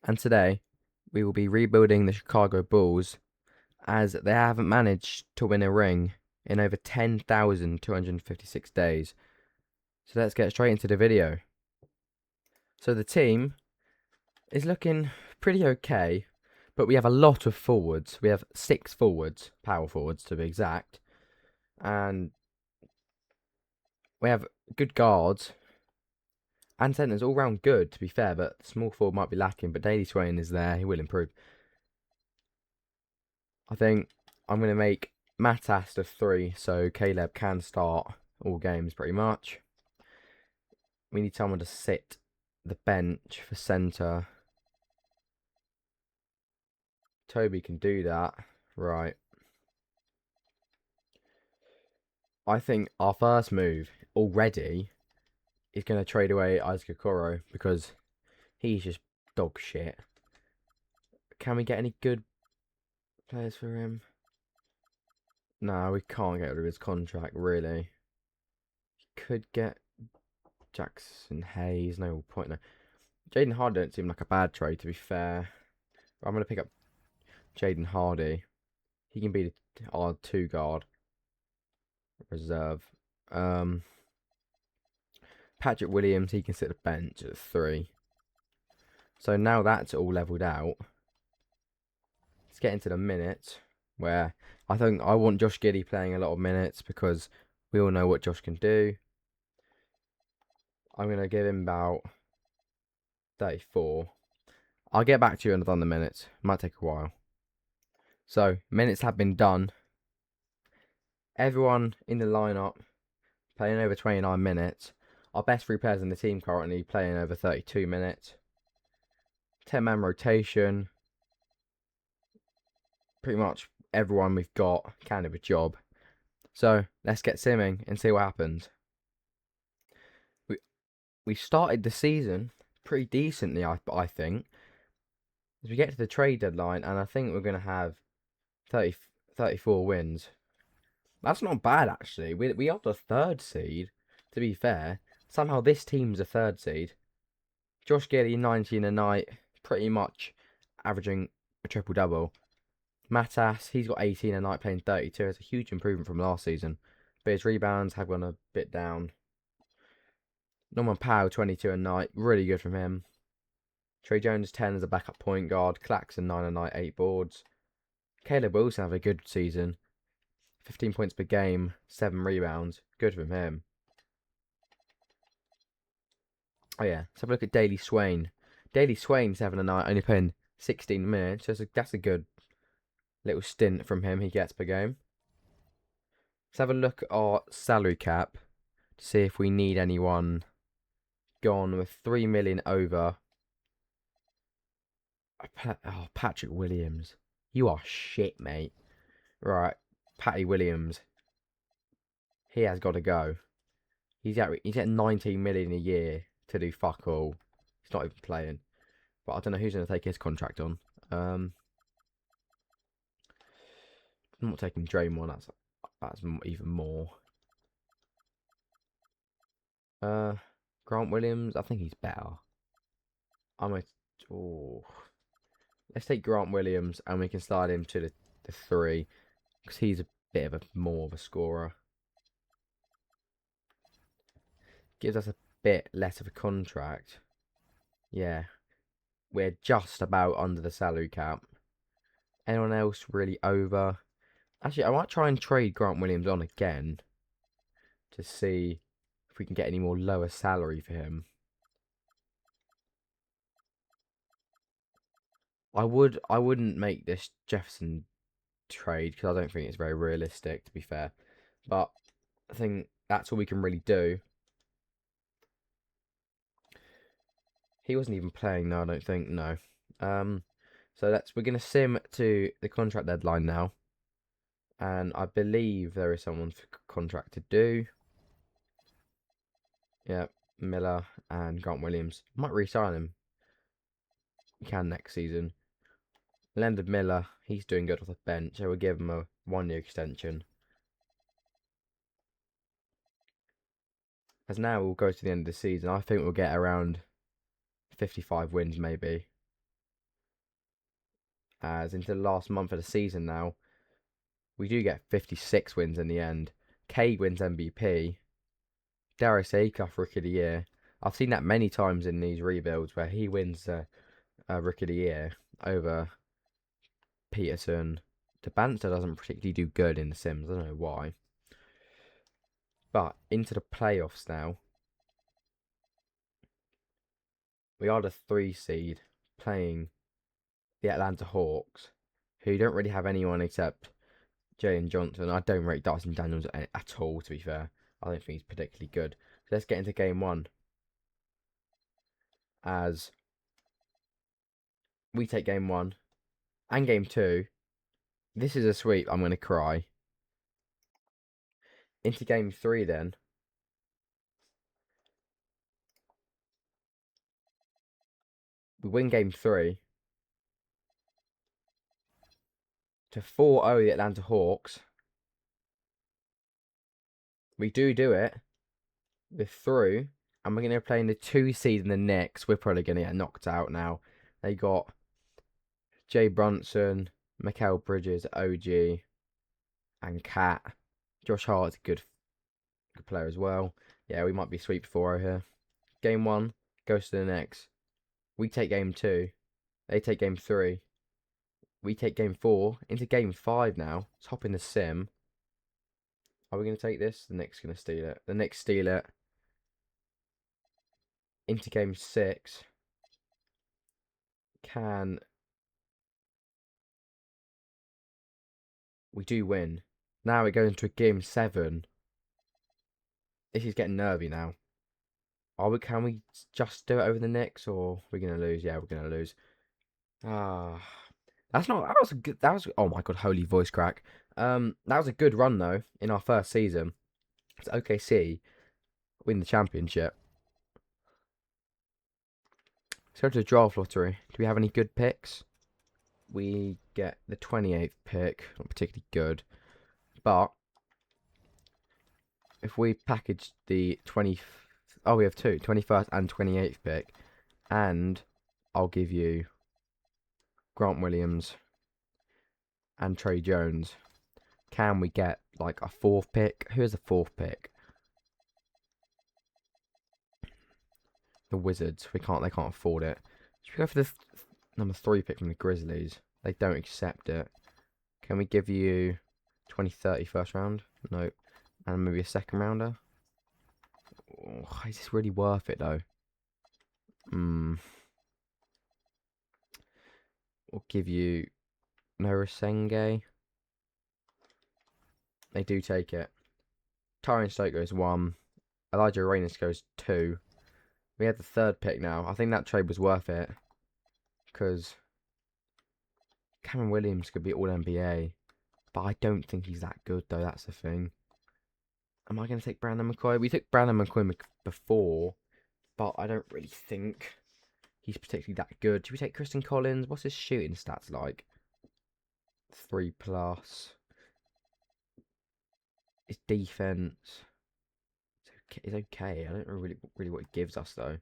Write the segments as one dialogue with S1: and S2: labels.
S1: and today we will be rebuilding the Chicago Bulls as they haven't managed to win a ring in over 10,256 days. So let's get straight into the video. So the team is looking pretty okay, but we have a lot of forwards. We have 6 forwards, power forwards to be exact, and we have good guards and centers all round good to be fair, but small forward might be lacking, but Daley Swain is there, he will improve. I think I'm going to make Matas the 3, so Caleb can start all games pretty much. We need someone to sit the bench for centre. Toby can do that. Right. I think our first move already is going to trade away Isaac Okoro because he's just dog shit. Can we get any good players for him? No, we can't get rid of his contract, really. Could get Jackson Hayes, no point. No. Jaden Hardy don't seem like a bad trade, to be fair. I'm going to pick up Jaden Hardy. He can be our 2 guard reserve. Patrick Williams, he can sit the bench at 3. So now that's all leveled out. Let's get into the minutes where I think I want Josh Giddey playing a lot of minutes because we all know what Josh can do. I'm going to give him about 34. I'll get back to you when I've done the minutes. Might take a while. So, minutes have been done. Everyone in the lineup playing over 29 minutes. Our best 3 players in the team currently playing over 32 minutes. 10-man rotation. Pretty much everyone we've got can do a job. So, let's get simming and see what happens. We started the season pretty decently, I think. As we get to the trade deadline, and I think we're going to have 34 wins. That's not bad, actually. We are the 3rd seed, to be fair. Somehow this team's a 3rd seed. Josh Giddey, 19 a night, pretty much averaging a triple-double. Matas, he's got 18 a night, playing 32. It's a huge improvement from last season. But his rebounds have gone a bit down. Norman Powell, 22 a night, really good from him. Trey Jones, 10 as a backup point guard. Claxton, 9 a night, 8 boards. Caleb Wilson have a good season. 15 points per game, 7 rebounds. Good from him. Oh yeah, let's have a look at Daley Swain. Daley Swain, 7 a night, only playing 16 minutes. So that's a good little stint from him he gets per game. Let's have a look at our salary cap to see if we need anyone gone with 3 million over. Oh, Patrick Williams. You are shit, mate. Right, Patty Williams. He has got to go. He's at 19 million a year to do fuck all. He's not even playing. But I don't know who's going to take his contract on. I'm not taking Draymond. That's even more. Grant Williams. I think he's better. Oh, let's take Grant Williams and we can slide him to the 3 because he's a bit of a more of a scorer. Gives us a bit less of a contract. Yeah, we're just about under the salary cap. Anyone else really over? Actually, I might try and trade Grant Williams on again to see if we can get any more lower salary for him. I wouldn't make this Jefferson trade because I don't think it's very realistic, to be fair. But I think that's all we can really do. He wasn't even playing, no, I don't think, no. So we're gonna sim to the contract deadline now. And I believe there is someone's contract to do. Yeah, Miller and Grant Williams. Might re-sign him. You can next season. Leonard Miller, he's doing good off the bench, so we'll give him a 1-year extension. As now we'll go to the end of the season, I think we'll get around 55 wins maybe. as into the last month of the season now, we do get 56 wins in the end. K wins MVP. Darius Acuff Rookie of the Year. I've seen that many times in these rebuilds where he wins Rookie of the Year over Peterson. Tabanza doesn't particularly do good in The Sims. I don't know why. But into the playoffs now. We are the 3 seed playing the Atlanta Hawks, who don't really have anyone except Jalen Johnson. I don't rate Dyson Daniels at all, to be fair. I don't think he's particularly good. So let's get into game 1. As we take game 1 and game 2. This is a sweep. I'm going to cry. Into game 3 then. We win game 3 to 4-0 the Atlanta Hawks. We do it. We're through. And we're going to play in the 2 seed in the Knicks. We're probably going to get knocked out now. They got Jay Brunson, Mikal Bridges, OG, and Cat. Josh Hart's a good player as well. Yeah, we might be sweep 4-0 here. Game 1 goes to the Knicks. We take game 2. They take game 3. We take game 4 into game 5 now. Let's hop in the sim. Are we going to take this? The Knicks going to steal it. The Knicks steal it. Into game 6. We do win. Now it goes into a game 7. This is getting nervy now. Can we just do it over the Knicks, or are we going to lose? Yeah, we're going to lose. That was a good, oh my god, holy voice crack. That was a good run though in our first season. It's OKC win the championship. Let's go to the draft lottery. Do we have any good picks? We get the 28th pick, not particularly good, but if we package the we have 21st and 28th pick, and I'll give you Grant Williams and Trey Jones. Can we get like a 4th pick? Who is the 4th pick? The Wizards. They can't afford it. Should we go for the number 3 pick from the Grizzlies? They don't accept it. Can we give you 2030 first round? Nope. And maybe a 2nd rounder? Oh, is this really worth it though? We'll give you Norasenge. They do take it. Tyron Stoke goes 1. Elijah Reynes goes 2. We had the 3rd pick now. I think that trade was worth it. Because Cameron Williams could be all NBA. But I don't think he's that good though. That's the thing. Am I going to take Brandon McCoy? We took Brandon McCoy before. But I don't really think he's particularly that good. Should we take Christian Collins? What's his shooting stats like? 3+. His defense is okay. I don't know really what it gives us though.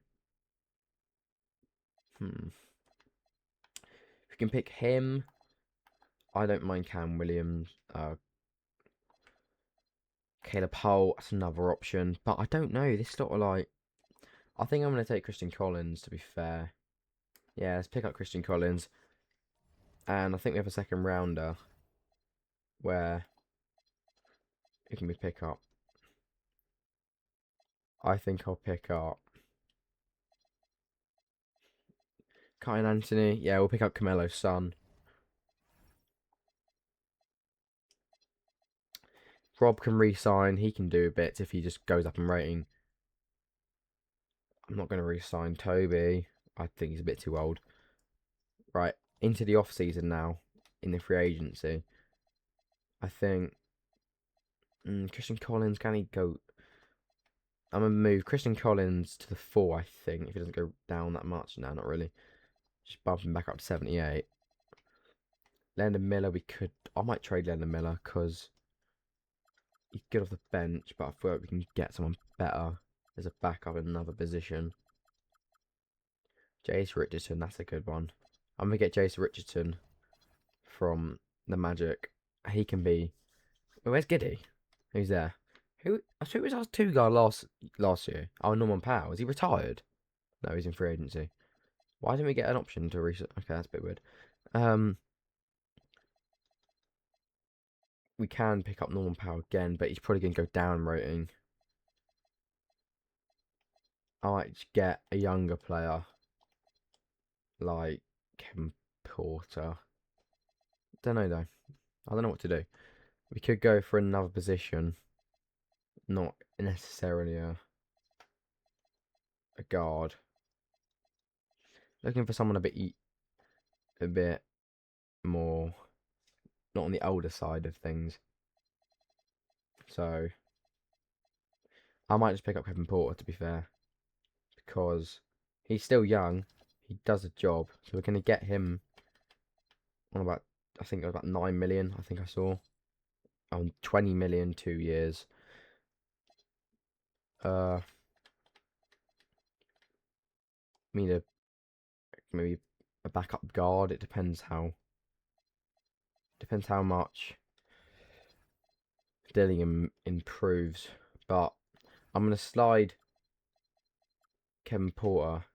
S1: If we can pick him, I don't mind Cam Williams. Caleb Hull, that's another option. But I don't know. This sort of like, I think I'm going to take Christian Collins, to be fair. Yeah, let's pick up Christian Collins. And I think we have a 2nd rounder. Where, who can we pick up? I think I'll pick up Kyan Anthony. Yeah, we'll pick up Camelo's son. Rob can re-sign. He can do a bit if he just goes up in rating. I'm not going to re-sign Toby. I think he's a bit too old. Right, into the off-season now. In the free agency. I think Christian Collins, can he go? I'm going to move Christian Collins to the 4, I think. If he doesn't go down that much. No, not really. Just bump him back up to 78. Leonard Miller, I might trade Leonard Miller because he's good off the bench, but I feel like we can get someone better as a backup in another position. Jace Richardson, that's a good one. I'm going to get Jace Richardson from the Magic. He can be. Oh, where's Giddy? Who's there? Who? I thought it was our two guy last year. Oh, Norman Powell. Is he retired? No, he's in free agency. Why didn't we get an option to reset? Okay, that's a bit weird. We can pick up Norman Powell again, but he's probably going to go down rating. I might get a younger player like Kevin Porter. Don't know though. I don't know what to do. We could go for another position, not necessarily a guard. Looking for someone a bit more, not on the older side of things. So I might just pick up Kevin Porter, to be fair, because he's still young. He does a job, so we're gonna get him on about, I think it was about 9 million. I think I saw on 20 million 2 years. Need a maybe a backup guard. It depends how much Dillingham improves, but I'm gonna slide Kevin Porter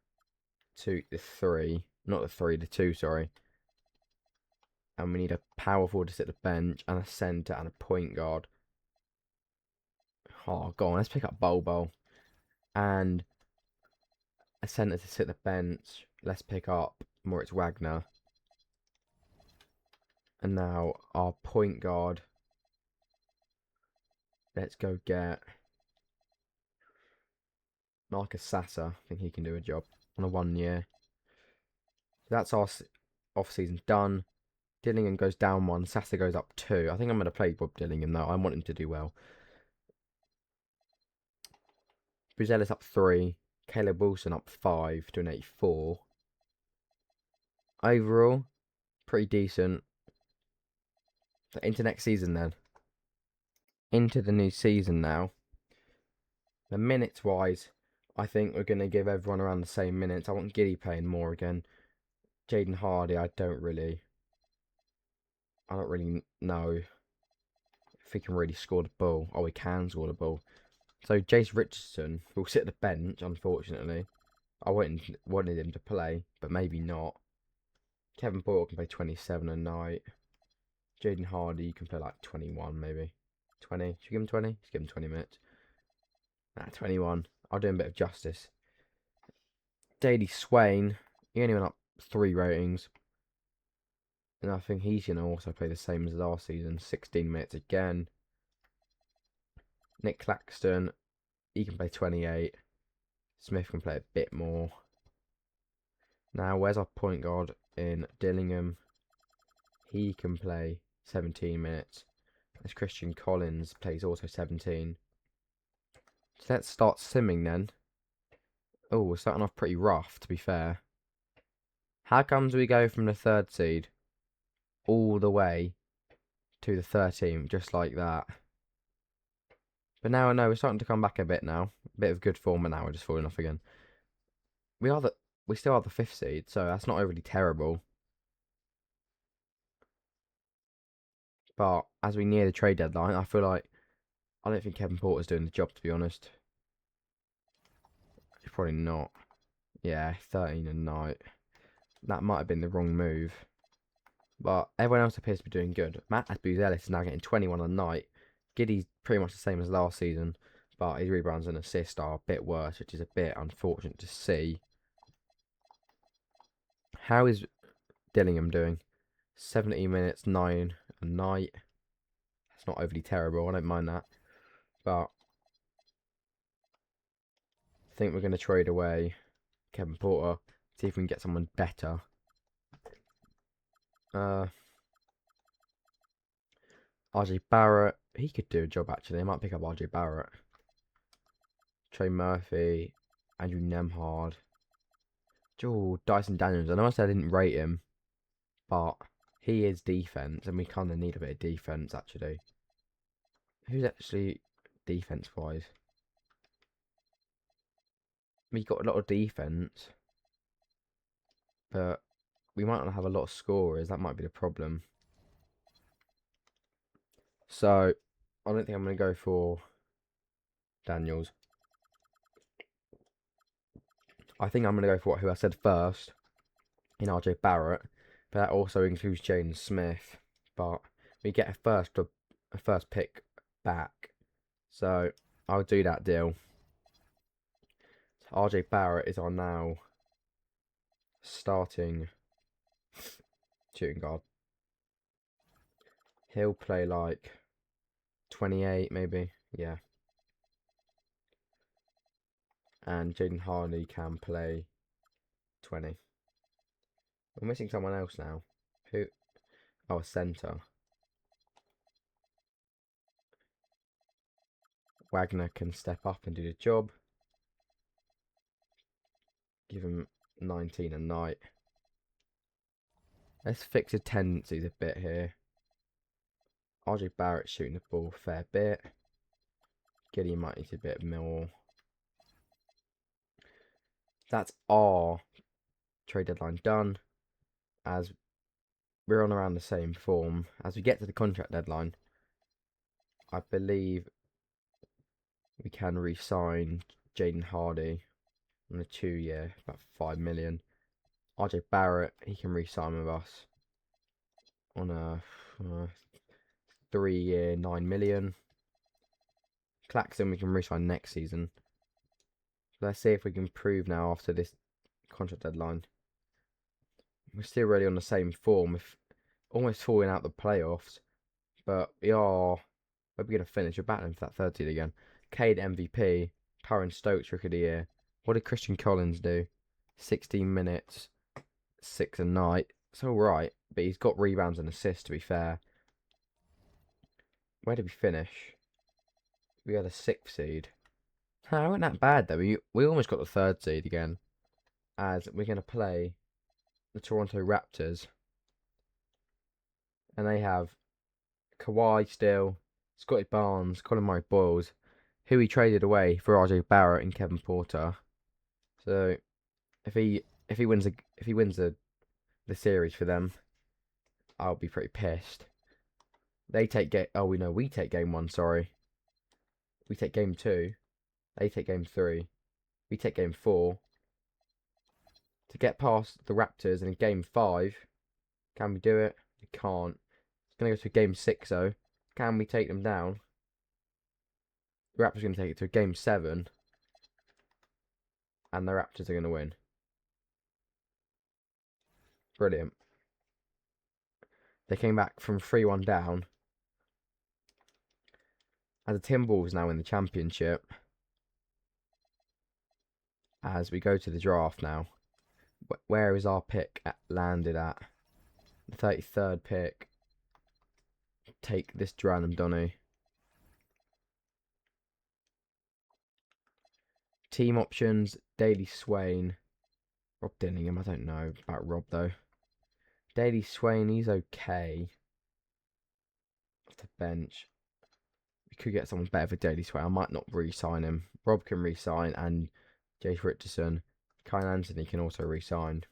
S1: to the 3, not the 3, the 2, sorry. And we need a power forward to sit the bench, and a centre, and a point guard. Oh, go on, let's pick up Bobo. And a centre to sit the bench. Let's pick up Moritz Wagner. And now our point guard. Let's go get Marcus Sasser. I think he can do a job on a 1 year. So that's our off-season done. Dillingham goes down 1. Sasser goes up 2. I think I'm going to play Bob Dillingham though. I want him to do well. Buzelis up 3. Caleb Wilson up 5 to an 84. Overall, pretty decent. So into next season then. Into the new season now. The minutes wise, I think we're going to give everyone around the same minutes. I want Giddy playing more again. Jaden Hardy, I don't really know if he can really score the ball. Oh, he can score the ball. So Jace Richardson will sit at the bench, unfortunately. I wanted him to play, but maybe not. Kevin Boyle can play 27 a night. Jaden Hardy can play like 21 maybe. 20. Should we give him 20? Let's give him 20 minutes. Nah, 21. I'll do him a bit of justice. Daily Swain, he only went up 3 ratings. And I think he's going to also play the same as last season. 16 minutes again. Nick Claxton, he can play 28. Smith can play a bit more. Now, where's our point guard in Dillingham? He can play 17 minutes. As Christian Collins plays also 17. So let's start simming then. Oh, we're starting off pretty rough, to be fair. How comes we go from the 3rd seed all the way to the 13th, just like that? But now I know we're starting to come back a bit now. A bit of good form, and now we're just falling off again. We still are the 5th seed, so that's not overly terrible. But as we near the trade deadline, I feel like I don't think Kevin Porter's doing the job, to be honest. He's probably not. Yeah, 13 a night. That might have been the wrong move. But everyone else appears to be doing good. Matt Buzelis is now getting 21 a night. Giddy's pretty much the same as last season, but his rebounds and assists are a bit worse, which is a bit unfortunate to see. How is Dillingham doing? 70 minutes, 9 a night. That's not overly terrible. I don't mind that. But I think we're going to trade away Kevin Porter. See if we can get someone better. RJ Barrett. He could do a job, actually. I might pick up RJ Barrett. Trey Murphy. Andrew Nemhard. Oh, Dyson Daniels. I know I said I didn't rate him, but he is defense, and we kind of need a bit of defense, actually. Who's actually defense-wise? We got a lot of defense, but we might not have a lot of scorers. That might be the problem. So I don't think I'm going to go for Daniels. I think I'm going to go for who I said first in RJ Barrett, but that also includes Jaden Smith. But we get a first pick back, so I'll do that deal. RJ Barrett is our now starting shooting guard. He'll play like 28 maybe, yeah. And Jaden Hardy can play 20. We're missing someone else now. Who? Oh, a centre. Wagner can step up and do the job. Give him 19 a night. Let's fix the tendencies a bit here. RJ Barrett shooting the ball a fair bit. Gideon might need a bit more. That's our trade deadline done. As we're on around the same form. As we get to the contract deadline, I believe we can re-sign Jaden Hardy on a 2-year, about 5 million. RJ Barrett, he can re-sign with us on a 3-year, 9 million. Claxton, we can re-sign next season. Let's see if we can prove now after this contract deadline. We're still really on the same form, if almost falling out the playoffs, but we're going to finish. We're battling for that third seed again. Cade MVP, Tyrone Stokes Rookie of the Year. What did Christian Collins do? 16 minutes, 6 a night. It's alright, but he's got rebounds and assists, to be fair. Where did we finish? We had a 6th seed. It wasn't that bad, though. We almost got the 3rd seed again. As we're going to play the Toronto Raptors. And they have Kawhi still, Scotty Barnes, Colin Murray Boyles, who he traded away for RJ Barrett and Kevin Porter. So if he wins the series for them, I'll be pretty pissed. We take game 1, sorry. We take game 2. They take game 3. We take game 4. To get past the Raptors in game 5, can we do it? We can't. It's going to go to game 6 though. Can we take them down? The Raptors are going to take it to game 7. And the Raptors are going to win. Brilliant. They came back from 3-1 down. And the Timberwolves now in the championship. As we go to the draft now. Where is our pick landed at? The 33rd pick. Take this random Donny. Team options, Daley Swain. Rob Dillingham, I don't know about Rob though. Daley Swain, he's okay. Off the bench. We could get someone better for Daley Swain. I might not re-sign him. Rob can re-sign, and Jace Richardson. Kyle Anthony can also re-sign.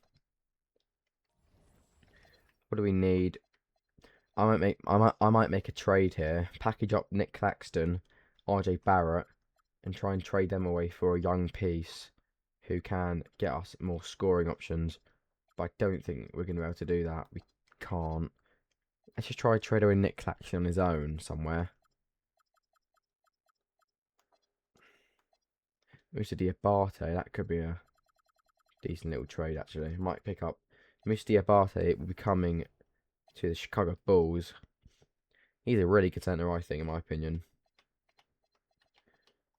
S1: What do we need? I might make a trade here. Package up Nick Claxton, RJ Barrett, and try and trade them away for a young piece who can get us more scoring options. But I don't think we're going to be able to do that. We can't. Let's just try to trade away Nick Claxton on his own somewhere. Mr. Diabate, that could be a decent little trade actually. Might pick up Mr. Diabate. Will be coming to the Chicago Bulls. He's a really good centre, I think, in my opinion.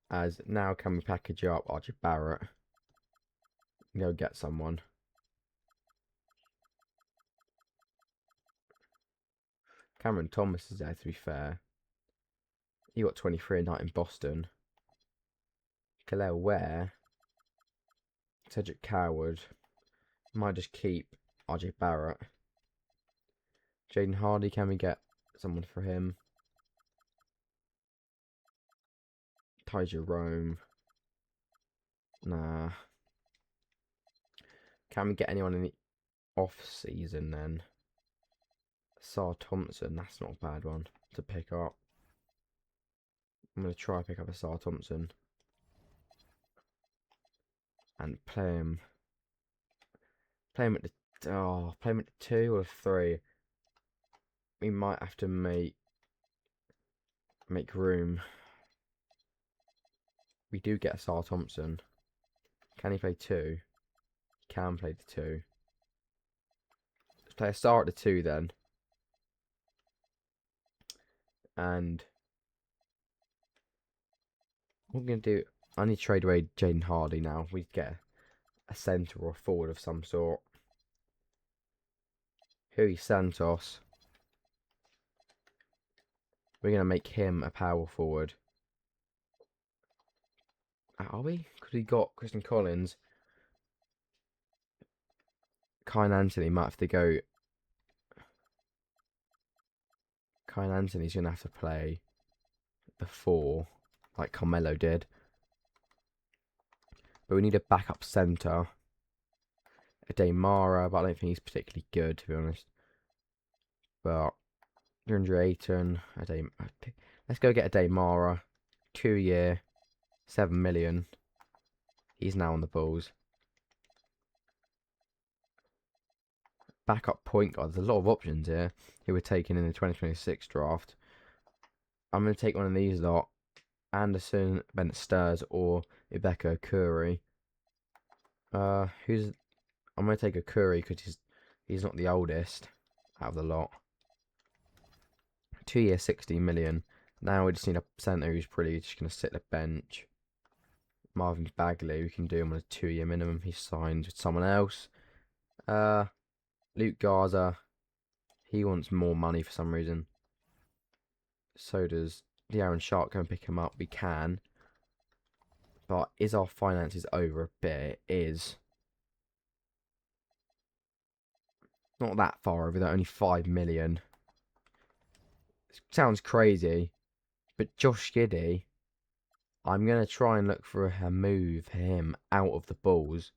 S1: As now can we package up RJ Barrett and go get someone. Cameron Thomas is there, to be fair. He got 23 a night in Boston. Khalil Ware. Cedric Coward. Might just keep RJ Barrett. Jaden Hardy, can we get someone for him? Ty Jerome. Nah. Can we get anyone in the off season then? Sar Thompson, that's not a bad one to pick up. I'm going to try pick up a Sarr Thompson and play him. Play him at the play him at the 2 or 3. We might have to make room. We do get a Sarr Thompson. Can he play 2? He can play the 2. Let's play a Sarr at the 2 then. And what we're going to do, I need to trade away Jaden Hardy now. We get a centre or a forward of some sort. Huey Santos. We're going to make him a power forward. Are we? Because we got Christian Collins. Kyle Anthony might have to go. Kyle Anthony's going to have to play the 4, like Carmelo did. But we need a backup centre. A Daymara, but I don't think he's particularly good, to be honest. But DeAndre Ayton, let's go get a Daymara. 2-year, 7 million. He's now on the Bulls. Backup point guard. There's a lot of options here who were taken in the 2026 draft. I'm going to take one of these lot. Anderson, Bennett Sturs, or Ibeka Okuri. I'm going to take Okuri because he's not the oldest out of the lot. 2-year, 60 million. Now we just need a centre who's pretty just going to sit the bench. Marvin Bagley, we can do him on a 2-year minimum. He's signed with someone else. Luke Garza, he wants more money for some reason. So does De'Aaron Sharp. Go and pick him up. We can. But is our finances over a bit? It is. Not that far over. They're only 5 million. Sounds crazy. But Josh Giddey, I'm going to try and look for a move for him out of the Bulls.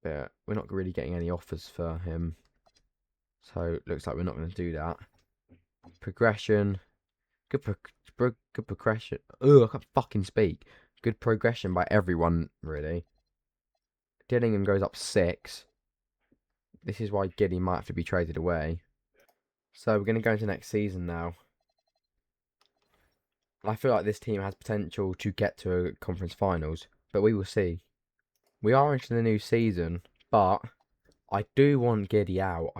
S1: But we're not really getting any offers for him. So it looks like we're not going to do that. Progression. Good progression. Ugh, I can't fucking speak. Good progression by everyone, really. Dillingham goes up 6. This is why Giddey might have to be traded away. So we're going to go into next season now. I feel like this team has potential to get to a conference finals, but we will see. We are into the new season, but I do want Giddey out.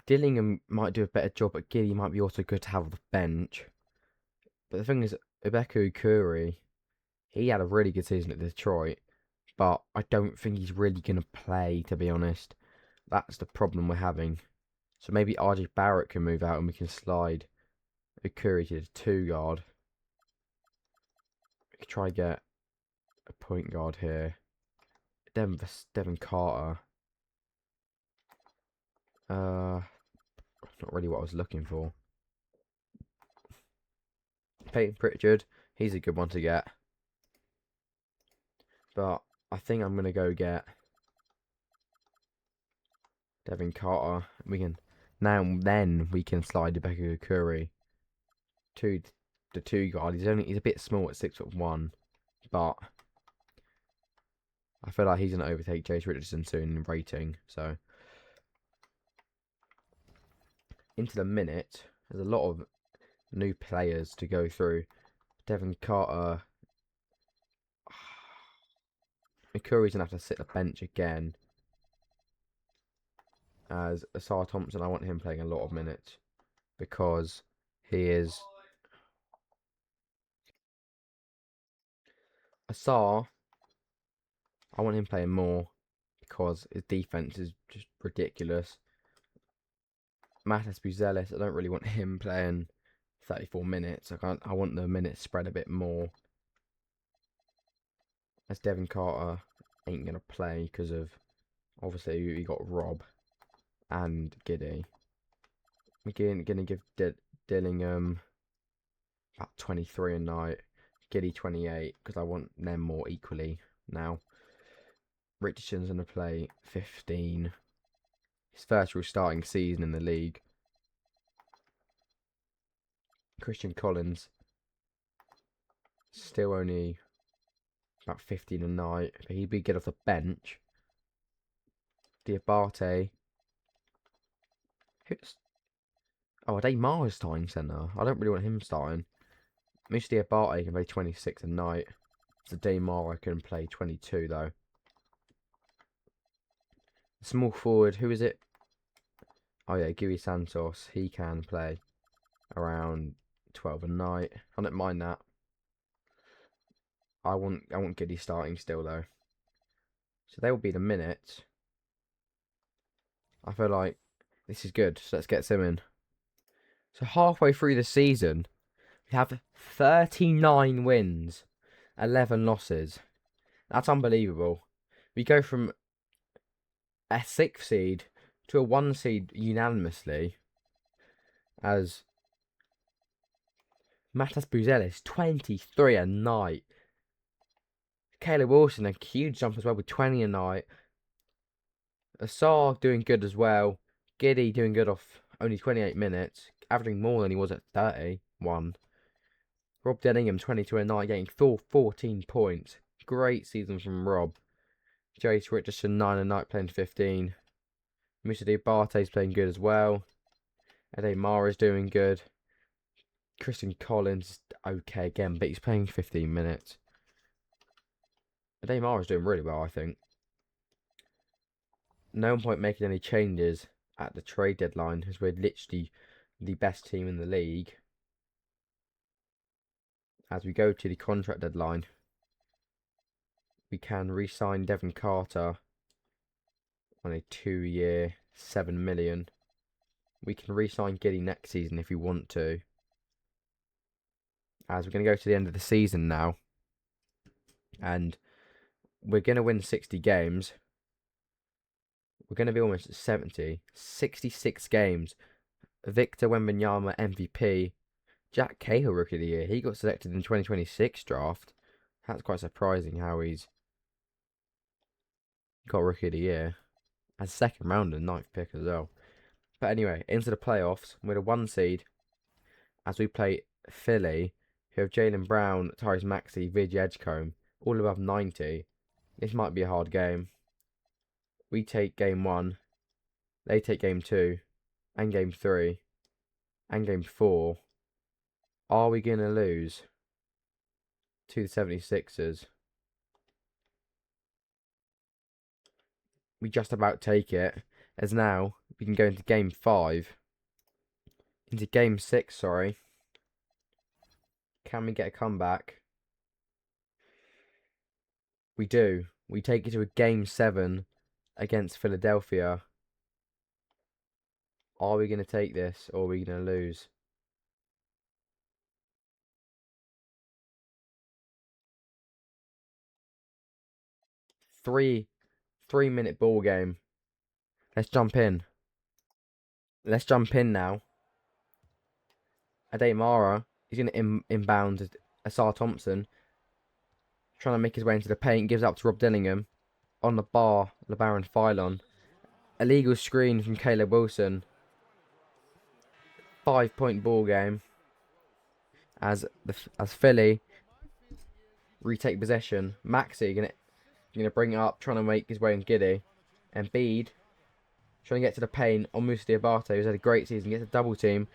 S1: Dillingham might do a better job, but Giddey might be also good to have on the bench. But the thing is, Ibeka Okuri, he had a really good season at Detroit, but I don't think he's really going to play, to be honest. That's the problem we're having. So maybe RJ Barrett can move out and we can slide Okuri to the 2 guard. We could try and get a point guard here. Devin Carter. Not really what I was looking for. Peyton Pritchard, he's a good one to get. But I think I'm gonna go get Devin Carter. We can then we can slide Ibeka Okuri to the 2 guard. He's a bit small at 6'1", but I feel like he's gonna overtake Jace Richardson soon in rating. So into the minute, there's a lot of new players to go through. Devin Carter. Okuri's gonna have to sit the bench again. As Asar Thompson, I want him playing a lot of minutes because he is Asar. I want him playing more because his defense is just ridiculous. Matas Buzelis, I don't really want him playing 34 minutes. I want the minutes spread a bit more. As Devin Carter ain't gonna play because of obviously we got Rob and Giddey. We're gonna give Dillingham about 23 a night. Giddey 28 because I want them more equally now. Richardson's gonna play 15. His first real starting season in the league. Christian Collins, still only about 15 a night, but he'd be good off the bench. Diabate. Who's... Oh, Adeymar is starting centre. I don't really want him starting. Moussa Diabate can play 26 a night. So Adeymar can play 22 though. Small forward, who is it? Oh yeah, Gui Santos. He can play around 12 a night. I don't mind that. I want Giddy starting still though. So they will be the minutes. I feel like this is good. So let's get some in. So halfway through the season, we have 39 wins, 11 losses. That's unbelievable. We go from a 6th seed to a 1 seed unanimously, as Matas Buzelis 23 a night. Caleb Wilson a huge jump as well with 20 a night. Assar doing good as well. Giddy doing good off only 28 minutes, averaging more than he was at 31. Rob Denningham 22 a night, getting 14 points. Great season from Rob. Jace Richardson 9 a night, playing 15. Moussa Diabate's playing good as well. Adeymar is doing good. Christian Collins okay again, but he's playing 15 minutes. Adeymar is doing really well, I think. No point making any changes at the trade deadline, because we're literally the best team in the league. As we go to the contract deadline, we can re-sign Devin Carter on a 2-year, 7 million. We can re-sign Giddy next season if we want to. As we're going to go to the end of the season now, and we're going to win 60 games. We're going to be almost at 70. 66 games. Victor Wembanyama MVP. Jack Cahill Rookie of the Year. He got selected in 2026 draft. That's quite surprising how he's got Rookie of the Year. As second rounder, 9th pick as well. But anyway, into the playoffs. We're the 1 seed. As we play Philly, who have Jaylen Brown, Tyrese Maxey, VJ Edgecombe, all above 90. This might be a hard game. We take game 1. They take game 2. And game 3. And game 4. Are we going to lose to the 76ers? We just about take it. As now, we can go into game 5. Into game 6, sorry. Can we get a comeback? We do. We take it to a game 7 against Philadelphia. Are we going to take this, or are we going to lose? Three-minute ball game. Let's jump in. Let's jump in now. Adeymara, he's going to inbound Asar Thompson. Trying to make his way into the paint. Gives up to Rob Dillingham. On the bar, LeBaron Philon. Illegal screen from Caleb Wilson. 5-point ball game. As Philly retake possession. Maxey gonna bring it up, trying to make his way in Giddy. And Embiid trying to get to the paint on Moussa Diabate, who's had a great season. Gets a double team.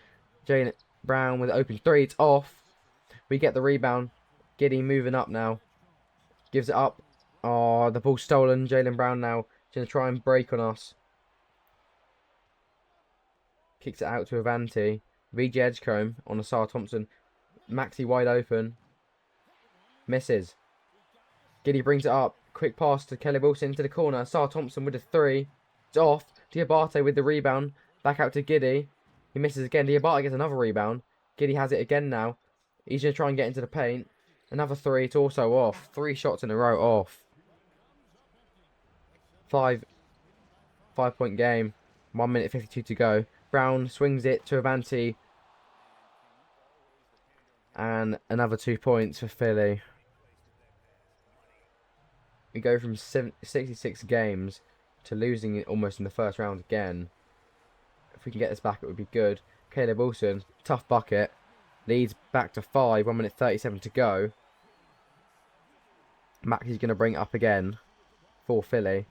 S1: Jaylen Brown with an open 3. It's off. We get the rebound. Giddy moving up now. Gives it up. Oh, the ball's stolen. Jaylen Brown now going to try and break on us. Kicks it out to Avanti. VJ Edgecombe on Asar Thompson. Maxey wide open. Misses. Giddy brings it up. Quick pass to Caleb Wilson into the corner. Asar Thompson with a 3. It's off. Diabate with the rebound. Back out to Giddy. He misses again. Diabate gets another rebound. Giddy has it again now. He's going to try and get into the paint. Another 3. It's also off. 3 shots in a row off. 5-point game. 1 minute 52 to go. Brown swings it to Avanti. And another 2 points for Philly. We go from 66 games to losing it almost in the first round again. If we can get this back, it would be good. Caleb Wilson, tough bucket. Leeds back to 5. 1 minute 37 to go. Maxi's going to bring it up again for Philly.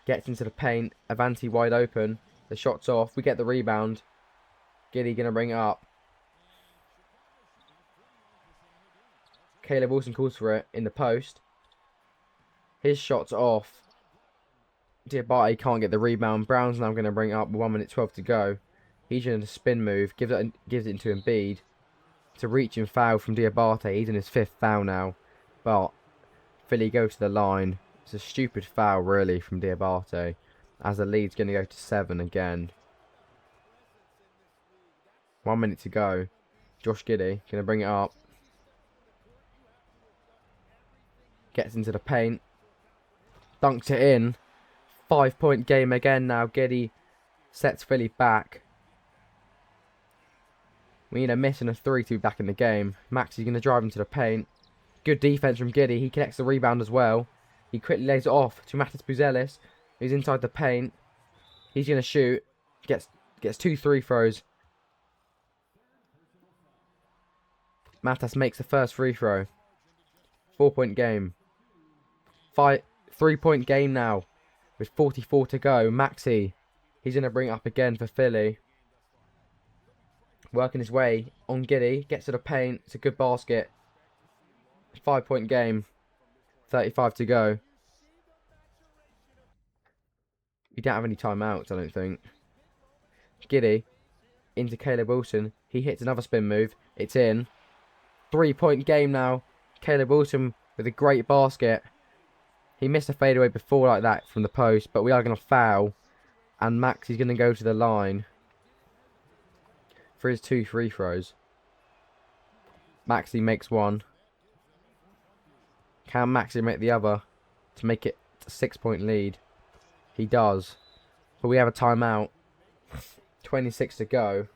S1: Gets into the paint. Avanti wide open. The shot's off. We get the rebound. Giddy going to bring it up. Caleb Wilson calls for it in the post. His shot's off. Diabate can't get the rebound. Brown's now going to bring it up with 1 minute 12 to go. He's in a spin move. Gives it into Embiid. It's a reaching foul from Diabate. He's in his 5th foul now. But Philly go to the line. It's a stupid foul, really, from Diabate. As the lead's going to go to 7 again. 1 minute to go. Josh Giddey going to bring it up. Gets into the paint. Dunks it in. 5-point game again now. Giddey sets Philly back. We need a miss and a 3 to be back in the game. Maxi's going to drive into the paint. Good defense from Giddey. He connects the rebound as well. He quickly lays it off to Matas Buzelis, who's inside the paint. He's going to shoot. Gets 2 free throws. Matas makes the first free throw. 4-point game. 3-point game now. With 44 to go. Maxi. He's going to bring it up again for Philly. Working his way on Giddey. Gets to the paint. It's a good basket. 5-point game. 35 to go. We don't have any timeouts, I don't think. Giddey. Into Caleb Wilson. He hits another spin move. It's in. 3-point game now. Caleb Wilson with a great basket. He missed a fadeaway before like that from the post, but we are going to foul. And Max is going to go to the line for his 2 free throws. Maxi makes one. Can Maxi make the other to make it a 6-point lead? He does. But we have a timeout. 26 to go.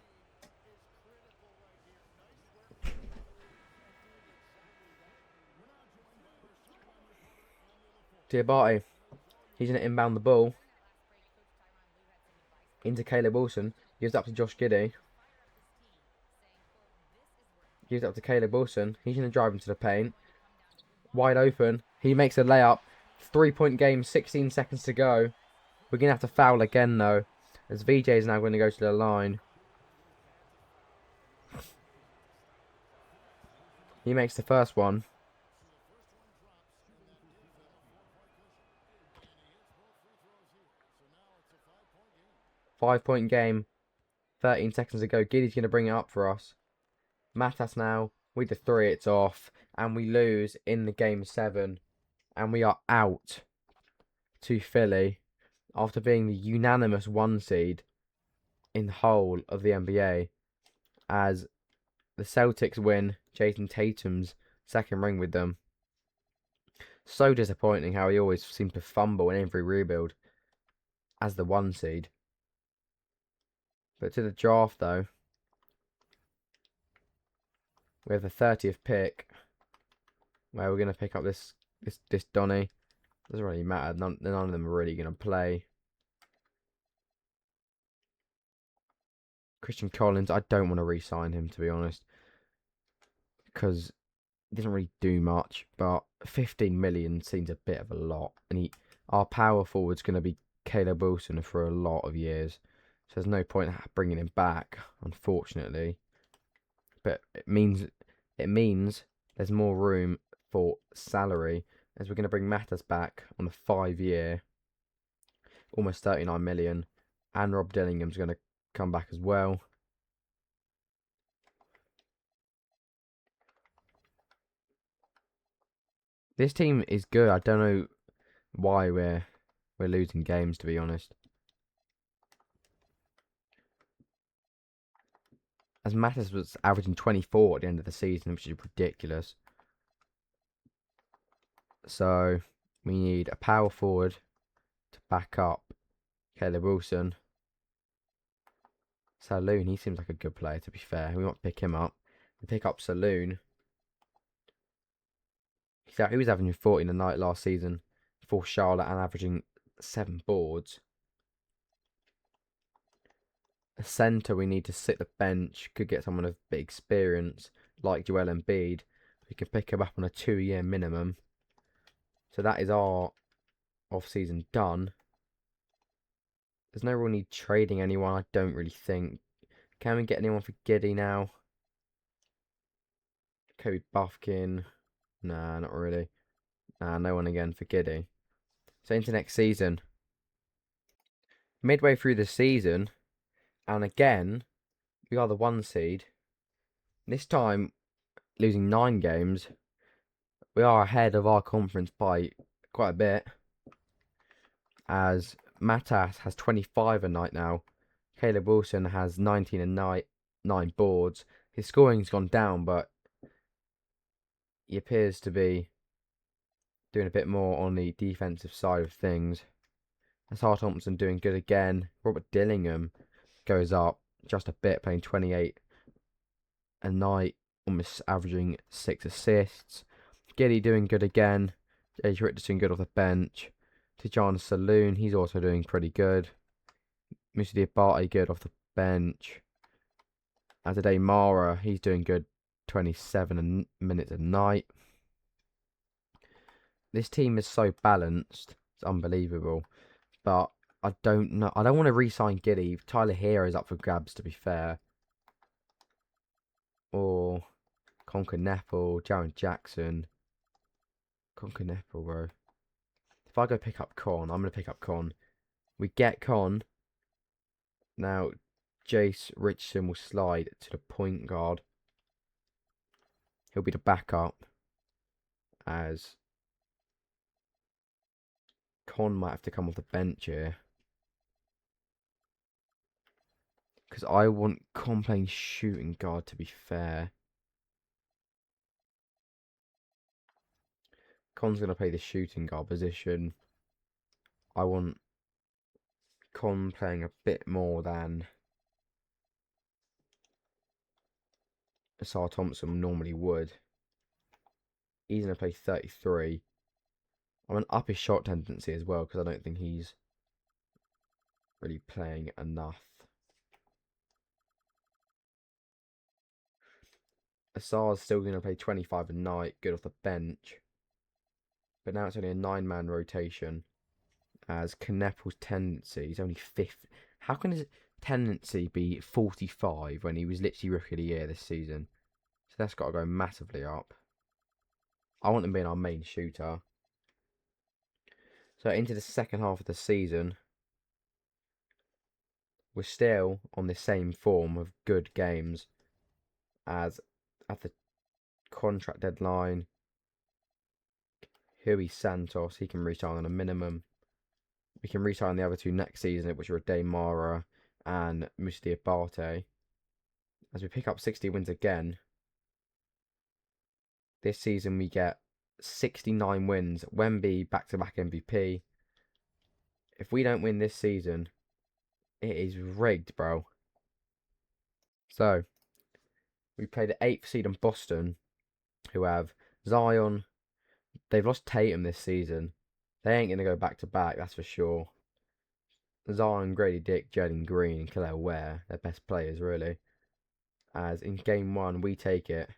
S1: Diabate. He's going to inbound the ball. Into Caleb Wilson. Gives it up to Josh Giddey. Gives it up to Caleb Wilson. He's going to drive into the paint. Wide open. He makes a layup. 3-point game. 16 seconds to go. We're going to have to foul again, though. As VJ is now going to go to the line. He makes the first one. Five-point game. 13 seconds to go. Giddey's going to bring it up for us. Matas now. With the 3, it's off. And we lose in the game 7. And we are out to Philly after being the unanimous 1 seed in the whole of the NBA. As the Celtics win Jason Tatum's 2nd ring with them. So disappointing how he always seemed to fumble in every rebuild as the 1 seed. But to the draft, though, we have the 30th pick, where we're going to pick up this Donny. Doesn't really matter. None of them are really going to play. Christian Collins, I don't want to re-sign him, to be honest, because he doesn't really do much. But 15 million seems a bit of a lot, and our power forward's going to be Caleb Wilson for a lot of years. So there's no point bringing him back, unfortunately. But it means there's more room for salary, as we're going to bring Matas back on the 5-year, almost 39 million, and Rob Dillingham's going to come back as well. This team is good. I don't know why we're losing games, to be honest. As Matas was averaging 24 at the end of the season, which is ridiculous. So we need a power forward to back up Caleb Wilson. Saloon, he seems like a good player, to be fair. We want to pick him up. We pick up Saloon. He was averaging 40 in the night last season for Charlotte and averaging 7 boards. A centre, we need to sit the bench. Could get someone of bit experience, like Joel Embiid. We can pick him up on a 2-year minimum. So that is our off-season done. There's no real need trading anyone, I don't really think. Can we get anyone for Giddey now? Kobe Buffkin. Nah, not really. Nah, no one again for Giddey. So into next season. Midway through the season, and again, we are the 1 seed. This time, losing 9 games, we are ahead of our conference by quite a bit. As Matas has 25 a night now. Caleb Wilson has 19 a night, 9 boards. His scoring's gone down, but he appears to be doing a bit more on the defensive side of things. Asar Thompson doing good again. Robert Dillingham goes up just a bit, playing 28 a night, almost averaging 6 assists. Giddey doing good again. J.J. Richardson good off the bench. Tijan Saloon, he's also doing pretty good. Moussa Diabate good off the bench. Adede Mara, he's doing good, 27 minutes a night. This team is so balanced, it's unbelievable. But I don't know. I don't want to re-sign Giddey. Tyler Hero's up for grabs, to be fair. Or Conker Nepal, Jaren Jackson. Conker Nepal, bro. If I go pick up Con, I'm going to pick up Con. We get Con. Now, Jace Richardson will slide to the point guard. He'll be the backup. As Con might have to come off the bench here. Because I want Con playing shooting guard, to be fair. Con's going to play the shooting guard position. I want Con playing a bit more than Asar Thompson normally would. He's going to play 33. I'm going to up his shot tendency as well because I don't think he's really playing enough. Asar's still going to play 25 a night, good off the bench. But now it's only a 9-man rotation. As Knepel's tendency is only 5th. How can his tendency be 45 when he was literally rookie of the year this season? So that's got to go massively up. I want him being our main shooter. So into the second half of the season, we're still on the same form of good games as at the contract deadline. Huey Santos, he can resign on a minimum. We can resign the other 2 next season, which are Adede Mara and Moussa Diabate. As we pick up 60 wins again, this season we get 69 wins. Wemby back-to-back MVP. If we don't win this season, it is rigged, bro. So, we play the 8th seed in Boston, who have Zion. They've lost Tatum this season. They ain't going to go back-to-back, that's for sure. Zion, Grady Dick, Jalen Green, and Kelly Ware, their best players, really. As in Game 1, we take it.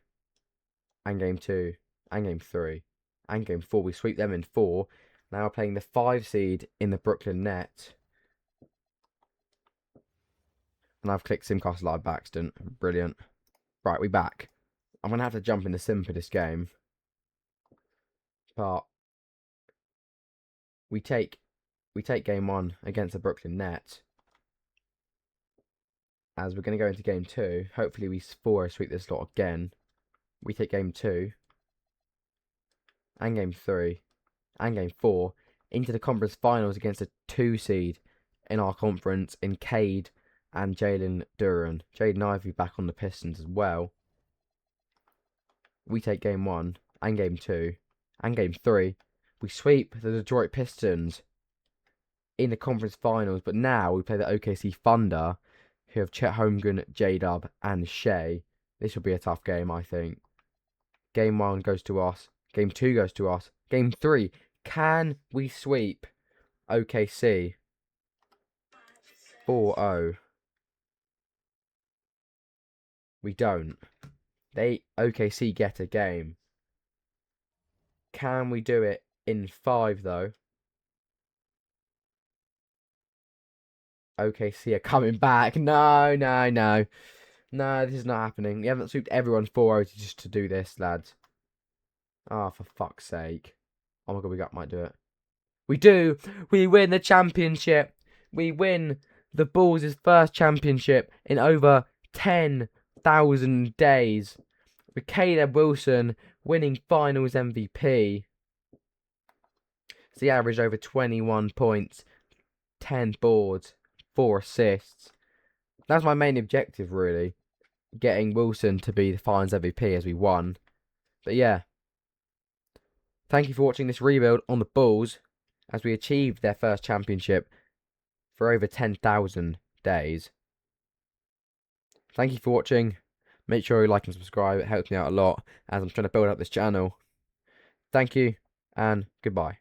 S1: And Game 2, and Game 3, and Game 4. We sweep them in 4. Now we're playing the 5 seed in the Brooklyn Nets. And I've clicked Simcast Live by accident. Brilliant. Right, we back. I'm going to have to jump into sim for this game. But we take Game 1 against the Brooklyn Nets. As we're going to go into Game 2. Hopefully we sweep this lot again. We take Game 2. And Game 3. And Game 4. Into the conference finals against a 2 seed in our conference in Cade and Jalen Duren. Jaden Ivey back on the Pistons as well. We take Game 1 and Game 2 and Game 3. We sweep the Detroit Pistons in the conference finals, but now we play the OKC Thunder, who have Chet Holmgren, J-Dub, and Shea. This will be a tough game, I think. Game 1 goes to us. Game 2 goes to us. Game 3. Can we sweep OKC? 4-0. We don't. OKC get a game. Can we do it in 5 though? OKC are coming back. No, no, no. No, this is not happening. You haven't swooped everyone's 4-0 just to do this, lads. Oh, for fuck's sake. Oh my god, might do it. We do. We win the championship. We win the Bulls' first championship in over 10,000 days. With Caleb Wilson winning finals MVP. So he averaged over 21 points, 10 boards, 4 assists. That's my main objective, really. Getting Wilson to be the finals MVP as we won. But yeah. Thank you for watching this rebuild on the Bulls as we achieved their first championship for over 10,000 days. Thank you for watching. Make sure you like and subscribe. It helps me out a lot as I'm trying to build up this channel. Thank you and goodbye.